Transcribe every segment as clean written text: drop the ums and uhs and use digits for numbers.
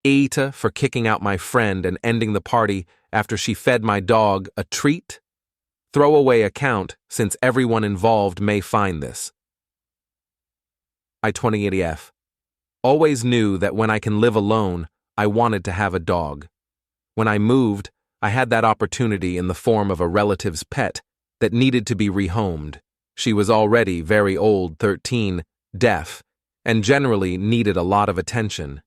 AITA for kicking out my friend and ending the party after she fed my dog a treat? Throwaway account since everyone involved may find this. I-2080F. Always knew that when I can live alone, I wanted to have a dog. When I moved, I had that opportunity in the form of a relative's pet that needed to be rehomed. She was already very old, 13, deaf, and generally needed a lot of attention.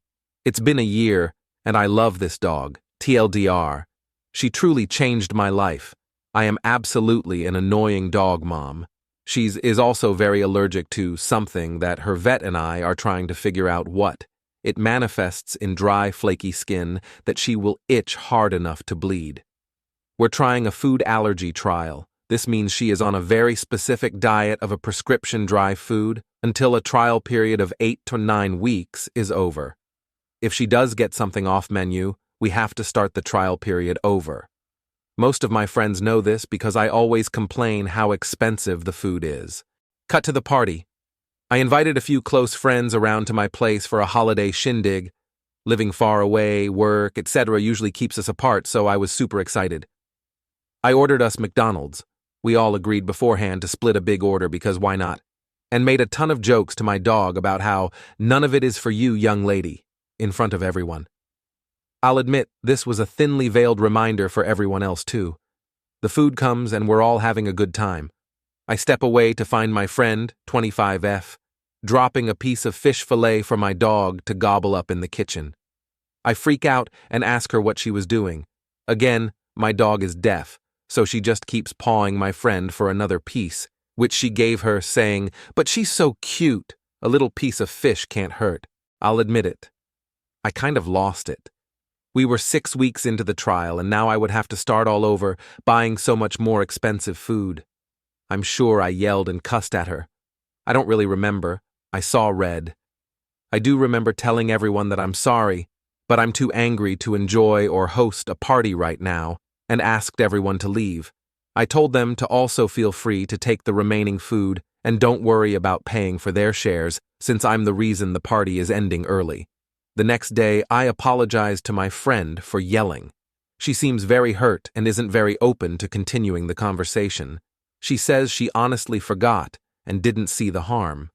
It's been a year, and I love this dog, TLDR. She truly changed my life. I am absolutely an annoying dog mom. She is also very allergic to something that her vet and I are trying to figure out what. It manifests in dry, flaky skin that she will itch hard enough to bleed. We're trying a food allergy trial. This means she is on a very specific diet of a prescription dry food until a trial period of 8 to 9 weeks is over. If she does get something off menu, we have to start the trial period over. Most of my friends know this because I always complain how expensive the food is. Cut to the party. I invited a few close friends around to my place for a holiday shindig. Living far away, work, etc. usually keeps us apart, so I was super excited. I ordered us McDonald's. We all agreed beforehand to split a big order because why not? And made a ton of jokes to my dog about how none of it is for you, young lady, in front of everyone. I'll admit, this was a thinly veiled reminder for everyone else too. The food comes and we're all having a good time. I step away to find my friend, 25F, dropping a piece of fish fillet for my dog to gobble up in the kitchen. I freak out and ask her what she was doing. Again, my dog is deaf, so she just keeps pawing my friend for another piece, which she gave her, saying, "But she's so cute. A little piece of fish can't hurt." I'll admit it. I kind of lost it. We were 6 weeks into the trial, and now I would have to start all over, buying so much more expensive food. I'm sure I yelled and cussed at her. I don't really remember. I saw red. I do remember telling everyone that I'm sorry, but I'm too angry to enjoy or host a party right now, and asked everyone to leave. I told them to also feel free to take the remaining food and don't worry about paying for their shares, since I'm the reason the party is ending early. The next day, I apologized to my friend for yelling. She seems very hurt and isn't very open to continuing the conversation. She says she honestly forgot and didn't see the harm.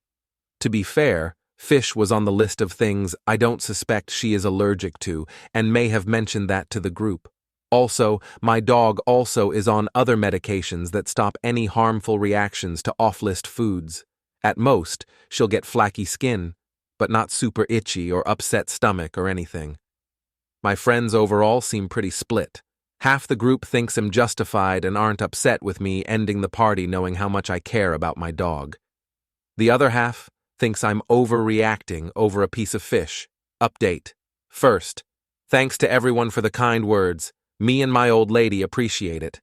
To be fair, fish was on the list of things I don't suspect she is allergic to and may have mentioned that to the group. Also, my dog also is on other medications that stop any harmful reactions to off-list foods. At most, she'll get flaky skin, but not super itchy or upset stomach or anything. My friends overall seem pretty split. Half the group thinks I'm justified and aren't upset with me ending the party knowing how much I care about my dog. The other half thinks I'm overreacting over a piece of fish. Update. First, thanks to everyone for the kind words. Me and my old lady appreciate it.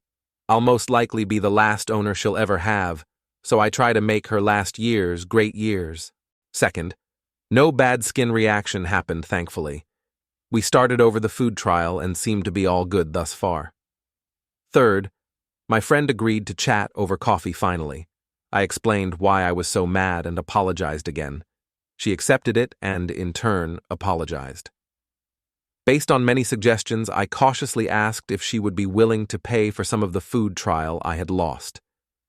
I'll most likely be the last owner she'll ever have, so I try to make her last years great years. Second, no bad skin reaction happened, thankfully. We started over the food trial and seemed to be all good thus far. Third, my friend agreed to chat over coffee finally. I explained why I was so mad and apologized again. She accepted it and, in turn, apologized. Based on many suggestions, I cautiously asked if she would be willing to pay for some of the food trial I had lost.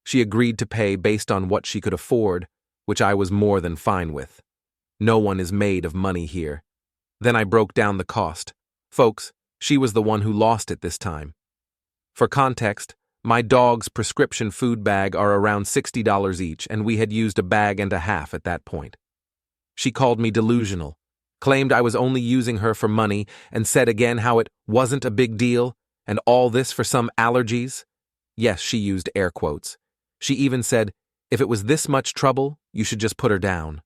She agreed to pay based on what she could afford, which I was more than fine with. No one is made of money here. Then I broke down the cost. Folks, she was the one who lost it this time. For context, my dog's prescription food bag are around $60 each, and we had used a bag and a half at that point. She called me delusional, claimed I was only using her for money, and said again how it wasn't a big deal, and all this for some allergies. Yes, she used air quotes. She even said, if it was this much trouble, you should just put her down.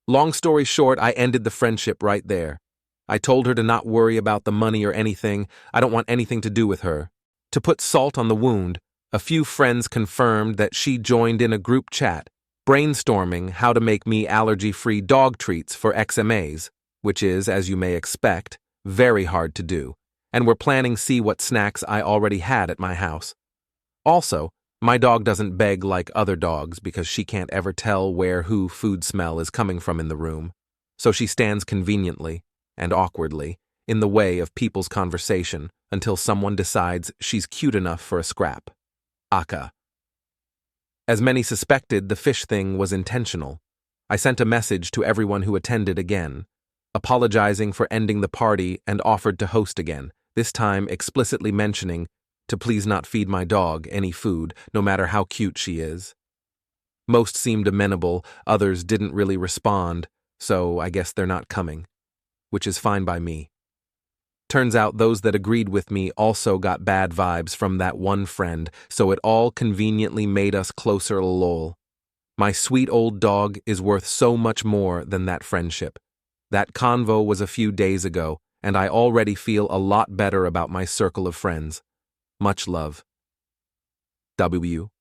Long story short, I ended the friendship right there. I told her to not worry about the money or anything. I don't want anything to do with her. To put salt on the wound, a few friends confirmed that she joined in a group chat, brainstorming how to make me allergy-free dog treats for XMAs, which is, as you may expect, very hard to do, and we're planning see what snacks I already had at my house. Also, my dog doesn't beg like other dogs because she can't ever tell where who food smell is coming from in the room, so she stands conveniently and awkwardly, in the way of people's conversation until someone decides she's cute enough for a scrap. AITA. As many suspected, the fish thing was intentional. I sent a message to everyone who attended again, apologizing for ending the party and offered to host again, this time explicitly mentioning to please not feed my dog any food, no matter how cute she is. Most seemed amenable, others didn't really respond, so I guess they're not coming, which is fine by me. Turns out those that agreed with me also got bad vibes from that one friend, so it all conveniently made us closer lol. My sweet old dog is worth so much more than that friendship. That convo was a few days ago, and I already feel a lot better about my circle of friends. Much love. W.